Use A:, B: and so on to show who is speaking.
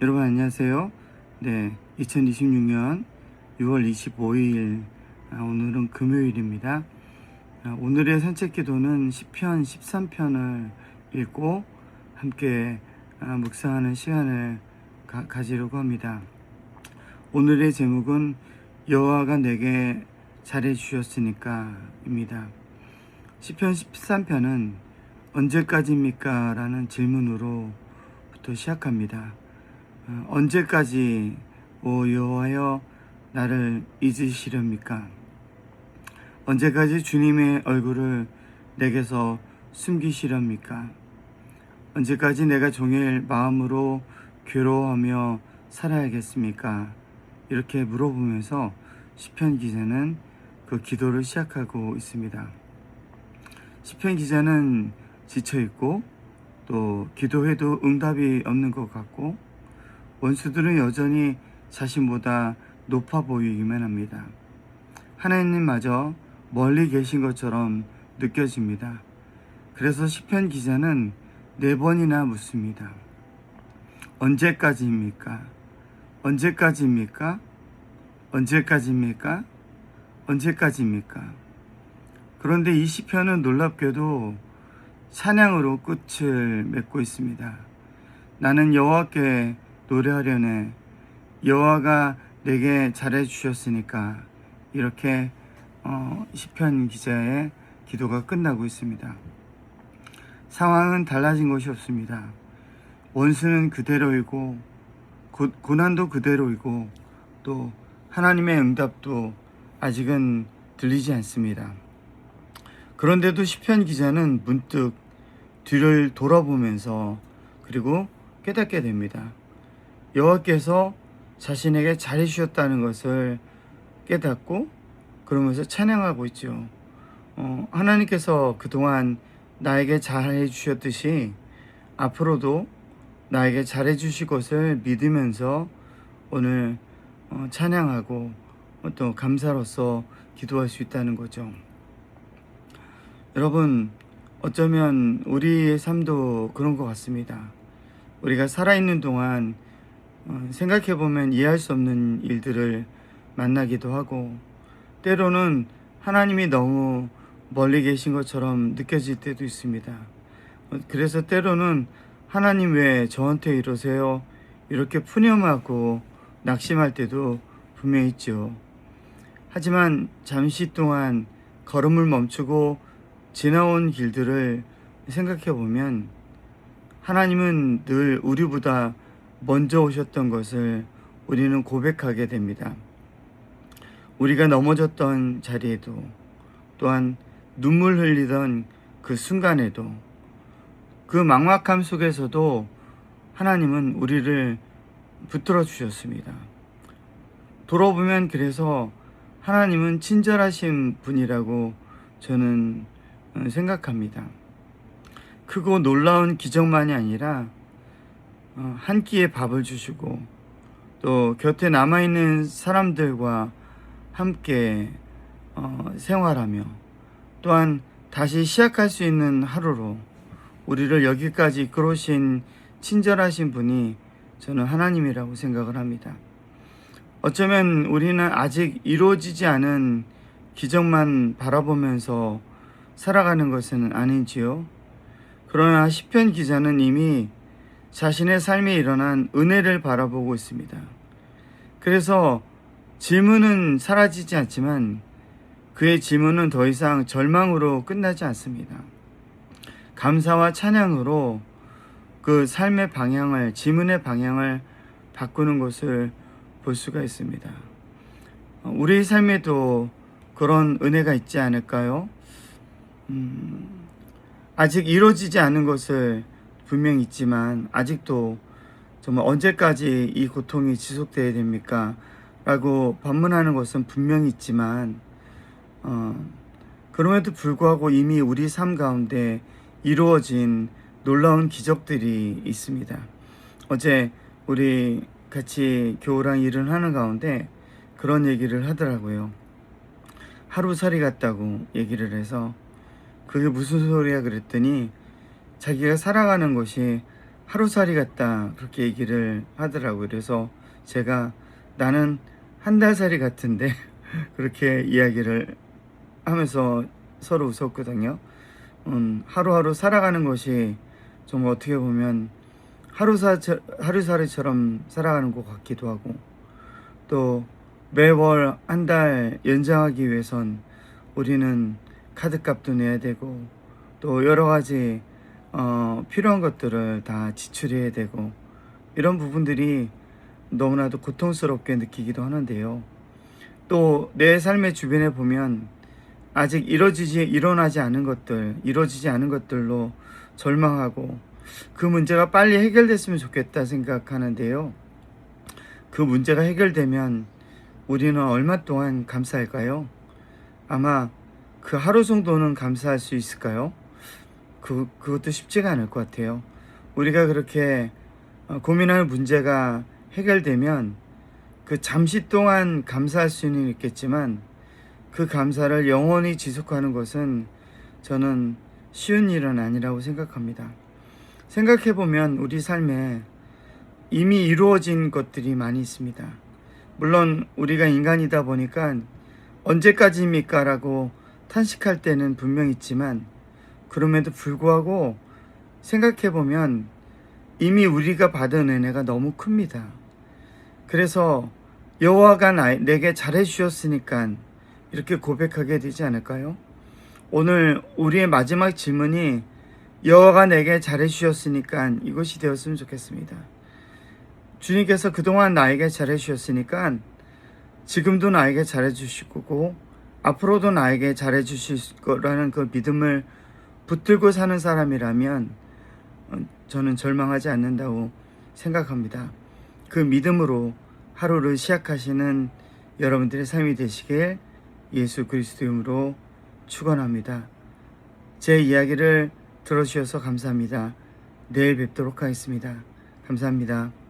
A: 여러분 안녕하세요. 네, 2026년 6월 25일 오늘은 금요일입니다. 오늘의 산책 기도는 시편 13편을 읽고 함께 묵상하는 시간을 가지려고 합니다. 오늘의 제목은 여호와가 내게 잘해 주셨으니까 입니다. 시편 13편은 언제까지입니까? 라는 질문으로부터 시작합니다. 언제까지 오 여호와여 나를 잊으시렵니까? 언제까지 주님의 얼굴을 내게서 숨기시렵니까? 언제까지 내가 종일 마음으로 괴로워하며 살아야겠습니까? 이렇게 물어보면서 시편 기자는 그 기도를 시작하고 있습니다. 시편 기자는 지쳐있고 또 기도해도 응답이 없는 것 같고 원수들은 여전히 자신보다 높아 보이기만 합니다. 하나님마저 멀리 계신 것처럼 느껴집니다. 그래서 시편 기자는 4번이나 묻습니다. 언제까지입니까? 언제까지입니까? 언제까지입니까? 언제까지입니까? 그런데 이 시편은 놀랍게도 찬양으로 끝을 맺고 있습니다. 나는 여호와께 노래하려네. 여호와가 내게 잘해 주셨으니까. 이렇게 시편 기자의 기도가 끝나고 있습니다. 상황은 달라진 것이 없습니다. 원수는 그대로이고 고난도 그대로이고 또 하나님의 응답도 아직은 들리지 않습니다. 그런데도 시편 기자는 문득 뒤를 돌아보면서 그리고 깨닫게 됩니다. 여호와께서 자신에게 잘해 주셨다는 것을 깨닫고 그러면서 찬양하고 있죠. 하나님께서 그동안 나에게 잘해 주셨듯이 앞으로도 나에게 잘해 주실 것을 믿으면서 오늘 찬양하고 또 감사로서 기도할 수 있다는 거죠. 여러분, 어쩌면 우리의 삶도 그런 것 같습니다. 우리가 살아있는 동안 생각해보면 이해할 수 없는 일들을 만나기도 하고 때로는 하나님이 너무 멀리 계신 것처럼 느껴질 때도 있습니다. 그래서 때로는 하나님 왜 저한테 이러세요? 이렇게 푸념하고 낙심할 때도 분명히 있죠. 하지만 잠시 동안 걸음을 멈추고 지나온 길들을 생각해보면 하나님은 늘 우리보다 먼저 오셨던 것을 우리는 고백하게 됩니다. 우리가 넘어졌던 자리에도 또한 눈물 흘리던 그 순간에도 그 막막함 속에서도 하나님은 우리를 붙들어 주셨습니다. 돌아보면 그래서 하나님은 친절하신 분이라고 저는 생각합니다. 크고 놀라운 기적만이 아니라 한 끼의 밥을 주시고 또 곁에 남아있는 사람들과 함께 생활하며 또한 다시 시작할 수 있는 하루로 우리를 여기까지 이끌어오신 친절하신 분이 저는 하나님이라고 생각을 합니다. 어쩌면 우리는 아직 이루어지지 않은 기적만 바라보면서 살아가는 것은 아닌지요. 그러나 시편 기자는 이미 자신의 삶에 일어난 은혜를 바라보고 있습니다. 그래서 질문은 사라지지 않지만 그의 질문은 더 이상 절망으로 끝나지 않습니다. 감사와 찬양으로 그 삶의 방향을, 질문의 방향을 바꾸는 것을 볼 수가 있습니다. 우리의 삶에도 그런 은혜가 있지 않을까요? 아직 이루어지지 않은 것을 분명히 있지만 아직도 정말 언제까지 이 고통이 지속되어야 됩니까? 라고 반문하는 것은 분명히 있지만 그럼에도 불구하고 이미 우리 삶 가운데 이루어진 놀라운 기적들이 있습니다. 어제 우리 같이 교우랑 일을 하는 가운데 그런 얘기를 하더라고요. 하루살이 같다고 얘기를 해서 그게 무슨 소리야 그랬더니 자기가 살아가는 것이 하루살이 같다 그렇게 얘기를 하더라고요. 그래서 제가 나는 한 달살이 같은데 그렇게 이야기를 하면서 서로 웃었거든요. 하루하루 살아가는 것이 좀 어떻게 보면 하루살이처럼 살아가는 것 같기도 하고, 또 매월 한 달 연장하기 위해선 우리는 카드값도 내야 되고, 또 여러 가지 필요한 것들을 다 지출해야 되고, 이런 부분들이 너무나도 고통스럽게 느끼기도 하는데요. 또 내 삶의 주변에 보면 아직 일어나지 않은 것들, 이루어지지 않은 것들로 절망하고, 그 문제가 빨리 해결됐으면 좋겠다 생각하는데요. 그 문제가 해결되면 우리는 얼마 동안 감사할까요? 아마 그 하루 정도는 감사할 수 있을까요? 그것도 쉽지가 않을 것 같아요. 우리가 그렇게 고민하는 문제가 해결되면 그 잠시 동안 감사할 수는 있겠지만, 그 감사를 영원히 지속하는 것은 저는 쉬운 일은 아니라고 생각합니다. 생각해보면 우리 삶에 이미 이루어진 것들이 많이 있습니다. 물론 우리가 인간이다 보니까 언제까지입니까? 라고 탄식할 때는 분명 있지만, 그럼에도 불구하고 생각해보면 이미 우리가 받은 은혜가 너무 큽니다. 그래서 여호와가 내게 잘해주셨으니까 이렇게 고백하게 되지 않을까요? 오늘 우리의 마지막 질문이 여호와가 내게 잘해주셨으니까 이것이 되었으면 좋겠습니다. 주님께서 그동안 나에게 잘해주셨으니까 지금도 나에게 잘해주실 거고, 앞으로도 나에게 잘해주실 거라는 그 믿음을 붙들고 사는 사람이라면 저는 절망하지 않는다고 생각합니다. 그 믿음으로 하루를 시작하시는 여러분들의 삶이 되시길 예수 그리스도 이름으로 축원합니다. 제 이야기를 들어주셔서 감사합니다. 내일 뵙도록 하겠습니다. 감사합니다.